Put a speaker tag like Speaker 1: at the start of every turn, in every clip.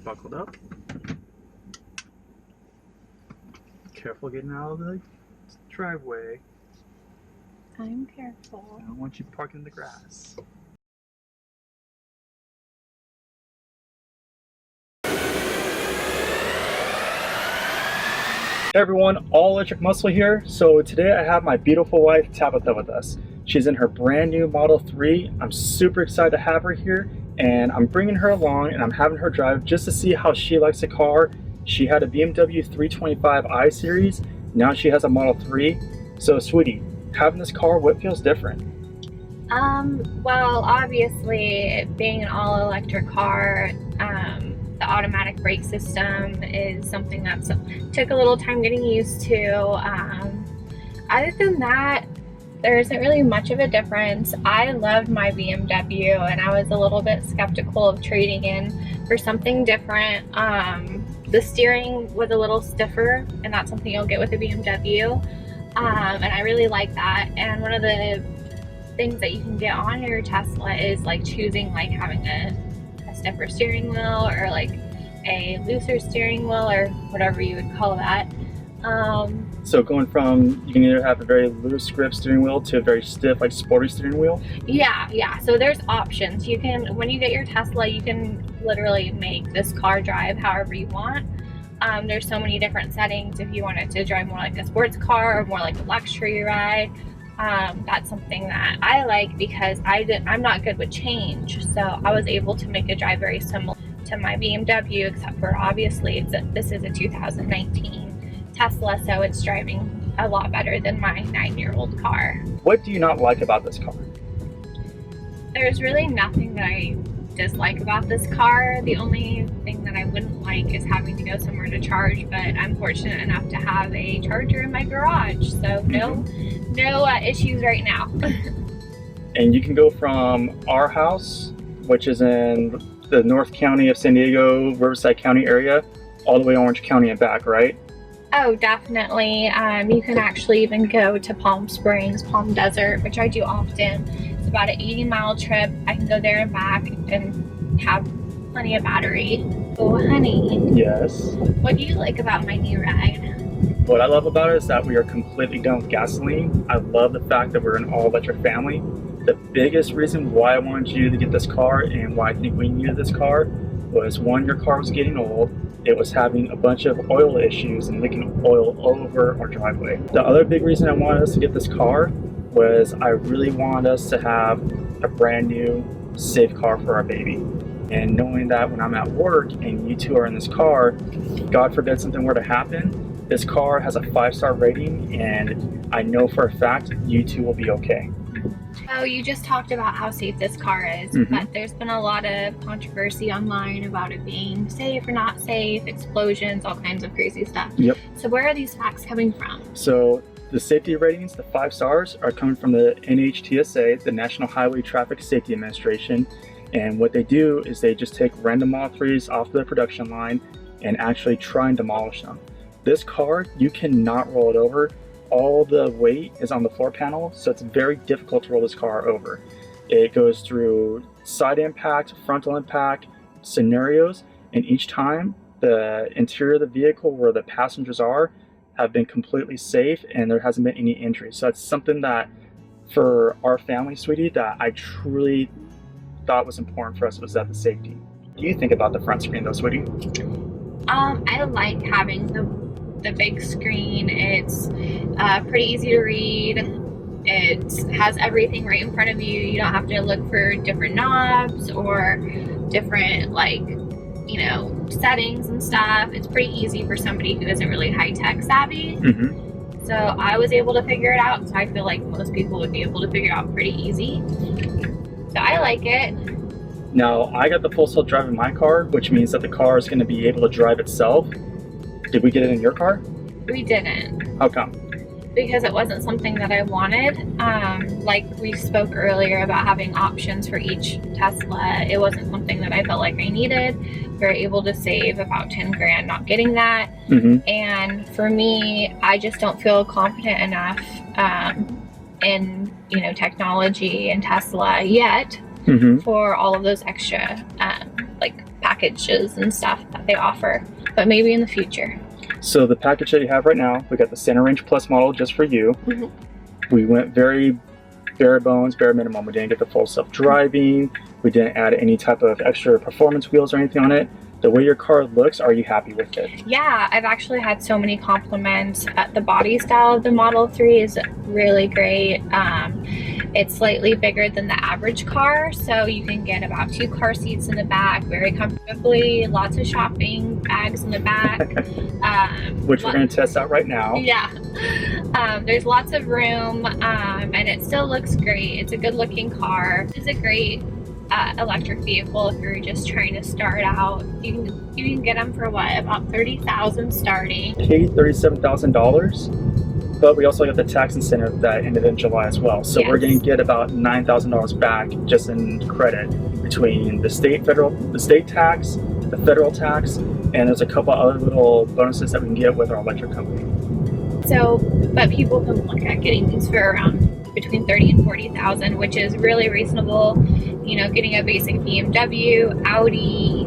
Speaker 1: buckled up. Careful getting out of the driveway.
Speaker 2: I'm careful.
Speaker 1: I don't want you parking in the grass. Hey everyone, All Electric Muscle here. So today I have my beautiful wife Tabitha with us. She's in her brand new Model 3. I'm super excited to have her here, and I'm bringing her along and I'm having her drive just to see how she likes the car. She had a BMW 325i series, now she has a Model 3. So sweetie, having this car, what feels different?
Speaker 2: Well, obviously, it being an all-electric car, the automatic brake system is something that took a little time getting used to. Other than that, there isn't really much of a difference. I loved my BMW, and I was a little bit skeptical of trading in for something different. The steering was a little stiffer, and that's something you'll get with a BMW. And I really like that. And one of the things that you can get on your Tesla is like choosing like having a stiffer steering wheel or like a looser steering wheel or whatever you would call that.
Speaker 1: So going from, you can either have a very loose grip steering wheel to a very stiff, like sporty steering wheel?
Speaker 2: Yeah. So there's options. You can, when you get your Tesla, you can literally make this car drive however you want. There's so many different settings. If you want it to drive more like a sports car or more like a luxury ride, that's something that I like because I'm not good with change. So I was able to make a drive very similar to my BMW, except for obviously this is a 2019 Tesla, so it's driving a lot better than my 9-year-old car.
Speaker 1: What do you not like about this car?
Speaker 2: There's really nothing that I dislike about this car. The only thing that I wouldn't like is having to go somewhere to charge, but I'm fortunate enough to have a charger in my garage, so no issues right now.
Speaker 1: And you can go from our house, which is in the North County of San Diego, Riverside County area, all the way to Orange County and back, right?
Speaker 2: Oh, definitely. You can actually even go to Palm Springs, Palm Desert, which I do often. It's about an 80-mile trip. I can go there and back and have plenty of battery. Oh, honey.
Speaker 1: Yes?
Speaker 2: What do you like about my new ride?
Speaker 1: What I love about it is that we are completely done with gasoline. I love the fact that we're an all-electric family. The biggest reason why I wanted you to get this car and why I think we needed this car was, one, your car was getting old. It was having a bunch of oil issues and leaking oil all over our driveway. The other big reason I wanted us to get this car was I really wanted us to have a brand new, safe car for our baby. And knowing that when I'm at work and you two are in this car, God forbid something were to happen, this car has a 5-star rating and I know for a fact you two will be okay.
Speaker 2: Oh, you just talked about how safe this car is, but there's been a lot of controversy online about it being safe or not safe, explosions, all kinds of crazy stuff.
Speaker 1: Yep.
Speaker 2: So where are these facts coming from?
Speaker 1: So the safety ratings, the 5 stars, are coming from the NHTSA, the National Highway Traffic Safety Administration. And what they do is they just take random Model 3s off the production line and actually try and demolish them. This car, you cannot roll it over. All the weight is on the floor panel, so it's very difficult to roll this car over. It goes through side impact, frontal impact scenarios, and each time the interior of the vehicle where the passengers are have been completely safe and there hasn't been any injuries. So that's something that for our family, sweetie, that I truly thought was important for us, was that the safety. What do you think about the front screen though, sweetie?
Speaker 2: I like having the big screen. It's pretty easy to read. It has everything right in front of you. You don't have to look for different knobs or different, like, you know, settings and stuff. It's pretty easy for somebody who isn't really high-tech savvy. So I was able to figure it out, so I feel like most people would be able to figure it out pretty easy. So I like it.
Speaker 1: Now, I got the full self-drive in my car, which means that the car is going to be able to drive itself. Did we get it in your car?
Speaker 2: We didn't.
Speaker 1: How come?
Speaker 2: Because it wasn't something that I wanted. Like we spoke earlier about having options for each Tesla, it wasn't something that I felt like I needed. We were able to save about 10 grand not getting that. And for me, I just don't feel confident enough in, you know, technology and Tesla yet for all of those extra like packages and stuff that they offer, but maybe in the future.
Speaker 1: So the package that you have right now, we got the Center Range Plus model just for you. We went very bare bones, bare minimum. We didn't get the full self-driving. We didn't add any type of extra performance wheels or anything on it. The way your car looks, are you happy with it?
Speaker 2: Yeah, I've actually had so many compliments. The body style of the Model 3 is really great. It's slightly bigger than the average car, so you can get about 2 car seats in the back very comfortably, lots of shopping bags in the back.
Speaker 1: Which we're going to test out right now.
Speaker 2: Yeah. There's lots of room, and it still looks great. It's a good looking car. It's a great electric vehicle if you're just trying to start out. You can get them for what, about $30,000 starting.
Speaker 1: Paid $37,000, but we also got the tax incentive that ended in July as well. So
Speaker 2: Yes.
Speaker 1: we're going to get about $9,000 back just in credit between the state tax, the federal tax, and there's a couple other little bonuses that we can get with our electric company.
Speaker 2: So, but people can look at getting these for around between $30,000 and $40,000, which is really reasonable. You know, getting a basic BMW, Audi,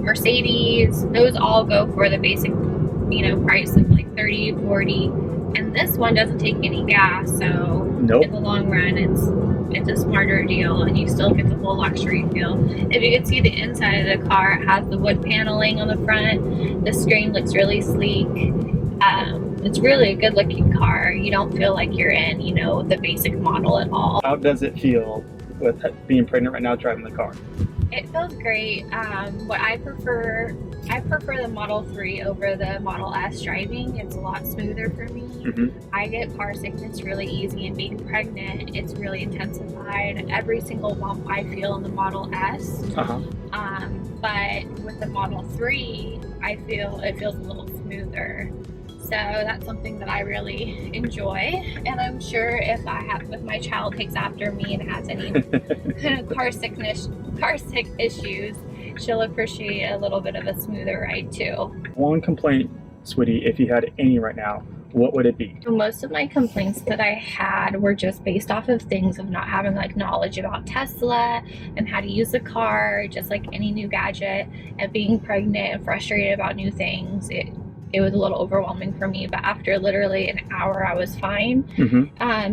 Speaker 2: Mercedes, those all go for the basic, you know, price of like 30, 40. And this one doesn't take any gas, so
Speaker 1: Nope.
Speaker 2: in the long run, it's a smarter deal, and you still get the full luxury feel. If you can see the inside of the car, it has the wood paneling on the front. The screen looks really sleek. It's really a good looking car. You don't feel like you're in, you know, the basic model at all.
Speaker 1: How does it feel with being pregnant right now driving the car?
Speaker 2: It feels great. What I prefer the Model 3 over the Model S driving. It's a lot smoother for me. I get car sickness really easy, and being pregnant, it's really intensified. Every single bump I feel in the Model S. But with the Model 3, I feel it feels a little smoother. So that's something that I really enjoy, and I'm sure if my child takes after me and has any kind of car sick issues, she'll appreciate a little bit of a smoother ride too.
Speaker 1: One complaint, sweetie, if you had any right now, what would it be?
Speaker 2: Most of my complaints that I had were just based off of things of not having like knowledge about Tesla and how to use the car, just like any new gadget, and being pregnant and frustrated about new things. It was a little overwhelming for me, but after literally an hour, I was fine.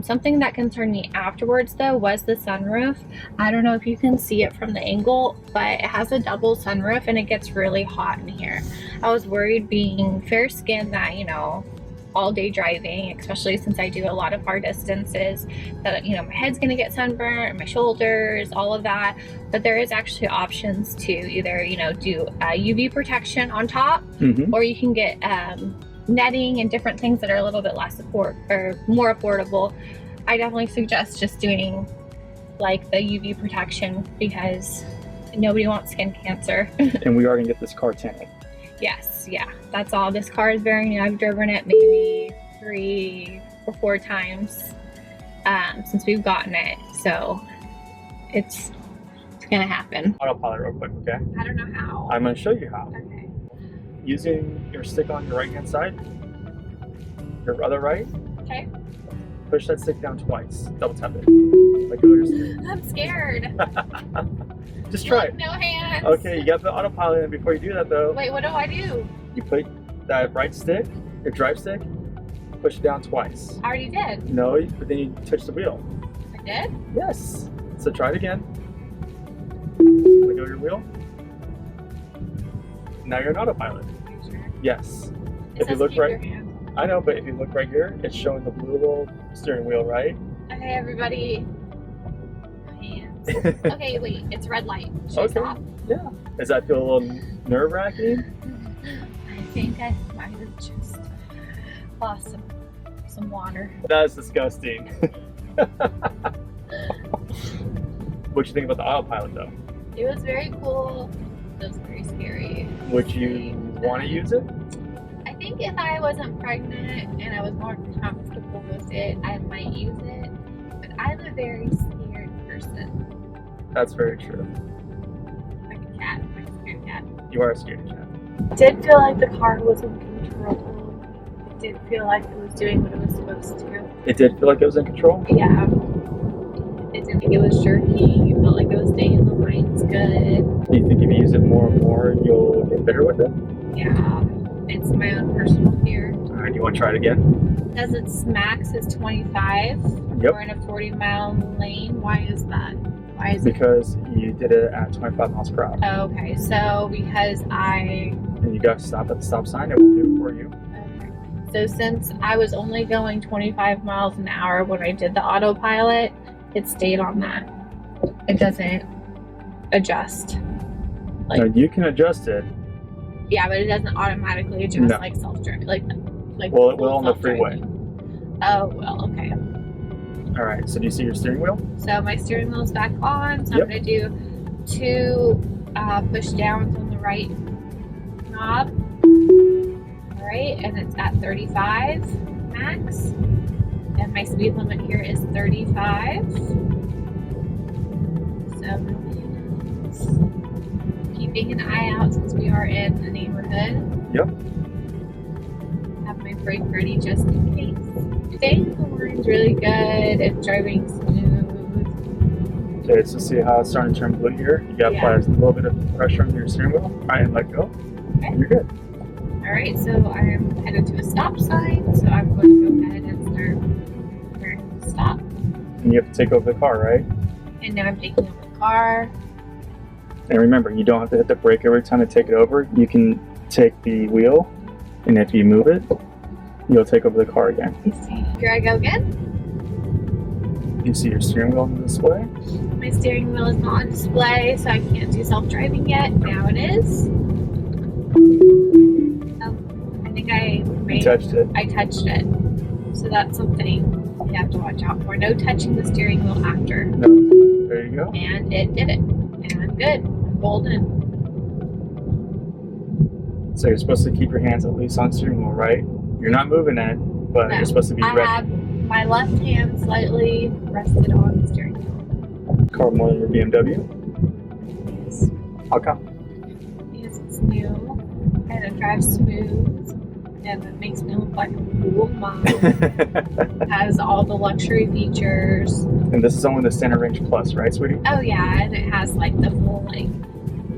Speaker 2: Something that concerned me afterwards, though, was the sunroof. I don't know if you can see it from the angle, but it has a double sunroof, and it gets really hot in here. I was worried, being fair-skinned, that, you know, all day driving, especially since I do a lot of far distances, that, you know, my head's gonna get sunburnt, my shoulders, all of that. But there is actually options to either, you know, do UV protection on top, or you can get netting and different things that are a little bit less more affordable. I definitely suggest just doing like the UV protection, because nobody wants skin cancer.
Speaker 1: And we are gonna get this car tinted.
Speaker 2: Yes, yeah, that's all. This car is very new. I've driven it maybe 3 or 4 times since we've gotten it, so it's gonna happen.
Speaker 1: Autopilot real quick, okay?
Speaker 2: I don't know how.
Speaker 1: I'm gonna show you how.
Speaker 2: Okay.
Speaker 1: Using your stick on your right hand side, your other right,
Speaker 2: Okay.
Speaker 1: push that stick down twice. Double tap it. Like your stick.
Speaker 2: I'm scared.
Speaker 1: Just try
Speaker 2: Look,
Speaker 1: it.
Speaker 2: no hands.
Speaker 1: Okay, you got the autopilot, and before you do that though,
Speaker 2: Wait, what do I do?
Speaker 1: you put that right stick, your drive stick, push it down twice.
Speaker 2: I already did.
Speaker 1: No, but then you touch the wheel.
Speaker 2: I did?
Speaker 1: Yes. So try it again. Let go of your wheel. Now you're an autopilot.
Speaker 2: Are you sure?
Speaker 1: Yes.
Speaker 2: It
Speaker 1: If you
Speaker 2: says
Speaker 1: look
Speaker 2: keep
Speaker 1: right,
Speaker 2: your hand.
Speaker 1: I know, but if you look right here, it's showing the blue little steering wheel, right?
Speaker 2: Okay, everybody. Hands. Okay, wait, it's red light. Should I stop?
Speaker 1: Yeah. Does that feel a little nerve-wracking?
Speaker 2: I think I might have just lost some water.
Speaker 1: That is disgusting. What'd you think about the autopilot though?
Speaker 2: It was very cool. It was very scary.
Speaker 1: Would you want to use it?
Speaker 2: I think if I wasn't pregnant and I was more comfortable with it, I might use it. But I'm a very scared person.
Speaker 1: That's very true.
Speaker 2: Like a cat. I'm a scared cat.
Speaker 1: You are a scaredy cat.
Speaker 2: It did feel like the car was in control. It did feel like it was doing what it was supposed to.
Speaker 1: It did feel like it was in control?
Speaker 2: Yeah. It didn't think it was jerky. It felt like it was staying in the lines good.
Speaker 1: Do you think if you use it more and more, you'll get better with it?
Speaker 2: Yeah, it's my own personal fear.
Speaker 1: All right, you want to try it again?
Speaker 2: It says its max is 25.
Speaker 1: Yep.
Speaker 2: We're in a 40-mile lane. Why is that? Why is
Speaker 1: Because you did it at 25 miles per hour.
Speaker 2: Oh, okay, so because
Speaker 1: And you got to stop at the stop sign, it will do it for you.
Speaker 2: Okay. So since I was only going 25 miles an hour when I did the autopilot, it stayed on that. It doesn't adjust. Like,
Speaker 1: Now, you can adjust it.
Speaker 2: yeah, but it doesn't automatically adjust
Speaker 1: No.
Speaker 2: like self-driving. Like
Speaker 1: Well, it will on the freeway.
Speaker 2: Oh, well, okay.
Speaker 1: All right, so do you see your steering wheel?
Speaker 2: So my steering wheel's back on, so
Speaker 1: Yep.
Speaker 2: I'm going to do 2 push downs on the right knob. All right, and it's at 35 max. And my speed limit here is 35. So keeping an eye out since we are in the neighborhood.
Speaker 1: Yep.
Speaker 2: Have my brake ready just in case. Staying in the line's really good. It's driving smooth.
Speaker 1: Okay, so see how it's starting to turn blue here? You got to apply a little bit of pressure on your steering wheel. All right, and let go.
Speaker 2: Okay.
Speaker 1: And you're good.
Speaker 2: All right, so I'm headed to a stop sign. So I'm going to go ahead and start preparing to stop.
Speaker 1: And you have to take over the car, right?
Speaker 2: And now I'm taking over the car.
Speaker 1: And remember, you don't have to hit the brake every time to take it over. You can take the wheel, and if you move it, you'll take over the car again.
Speaker 2: Let's see. Here I go again.
Speaker 1: You see your steering wheel on the display?
Speaker 2: My steering wheel is not on display, so I can't do self-driving yet. Now it is. Oh, I think
Speaker 1: You touched it.
Speaker 2: I touched it. So that's something you have to watch out for. No touching the steering wheel after.
Speaker 1: No. There you go.
Speaker 2: And it did it. And I'm good. I'm golden.
Speaker 1: So you're supposed to keep your hands at least on the steering wheel, right? You're not moving it, but
Speaker 2: No,
Speaker 1: you're supposed to be
Speaker 2: I
Speaker 1: ready.
Speaker 2: have my left hand slightly rested on the steering wheel.
Speaker 1: Car more than your BMW?
Speaker 2: Yes.
Speaker 1: How come?
Speaker 2: Because it's new and it drives smooth and it makes me look like a cool mom. It has all the luxury features.
Speaker 1: And this is only the Center Range Plus, right, sweetie?
Speaker 2: Oh yeah, and it has like the full like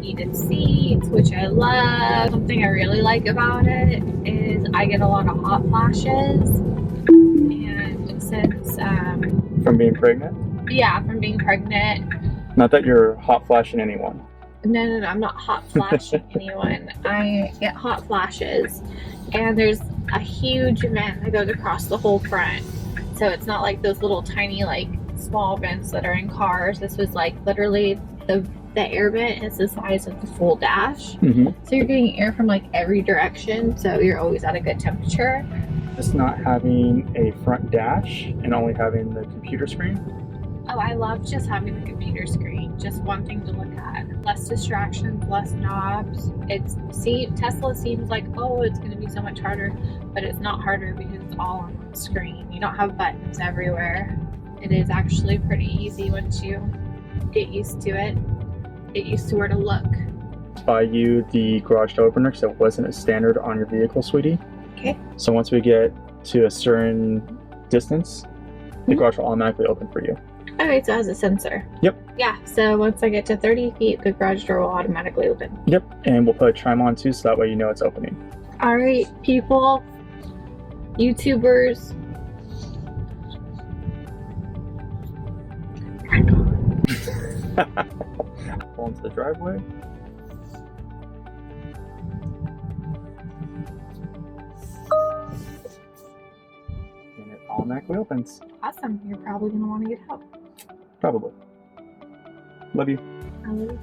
Speaker 2: heated seats, which I love. Something I really like about it is I get a lot of hot flashes, and since
Speaker 1: From being pregnant?
Speaker 2: yeah, from being pregnant.
Speaker 1: Not that you're hot flashing anyone.
Speaker 2: No, I'm not hot flashing anyone. I get hot flashes, and there's a huge vent that goes across the whole front. So it's not like those little tiny like small vents that are in cars. This was like literally the air vent is the size of the full dash.
Speaker 1: Mm-hmm.
Speaker 2: So you're getting air from like every direction, so you're always at a good temperature.
Speaker 1: Just not having a front dash and only having the computer screen.
Speaker 2: Oh, I love just having the computer screen. Just one thing to look at. Less distractions, less knobs. Tesla seems like, oh, it's going to be so much harder, but it's not harder because it's all on one screen. You don't have buttons everywhere. It is actually pretty easy once you get used to it. Get used to where to look.
Speaker 1: Buy you the garage door opener because it wasn't a standard on your vehicle, sweetie.
Speaker 2: Okay.
Speaker 1: So once we get to a certain distance, the garage will automatically open for you.
Speaker 2: Okay, so it has a sensor.
Speaker 1: Yep.
Speaker 2: Yeah, so once I get to 30 feet, the garage door will automatically open.
Speaker 1: Yep, and we'll put a chime on too, so that way you know it's opening.
Speaker 2: All right, people, YouTubers.
Speaker 1: Pull into the driveway. And it automatically opens.
Speaker 2: Awesome. You're probably going to want to get help.
Speaker 1: Probably. Love you.
Speaker 2: I love you.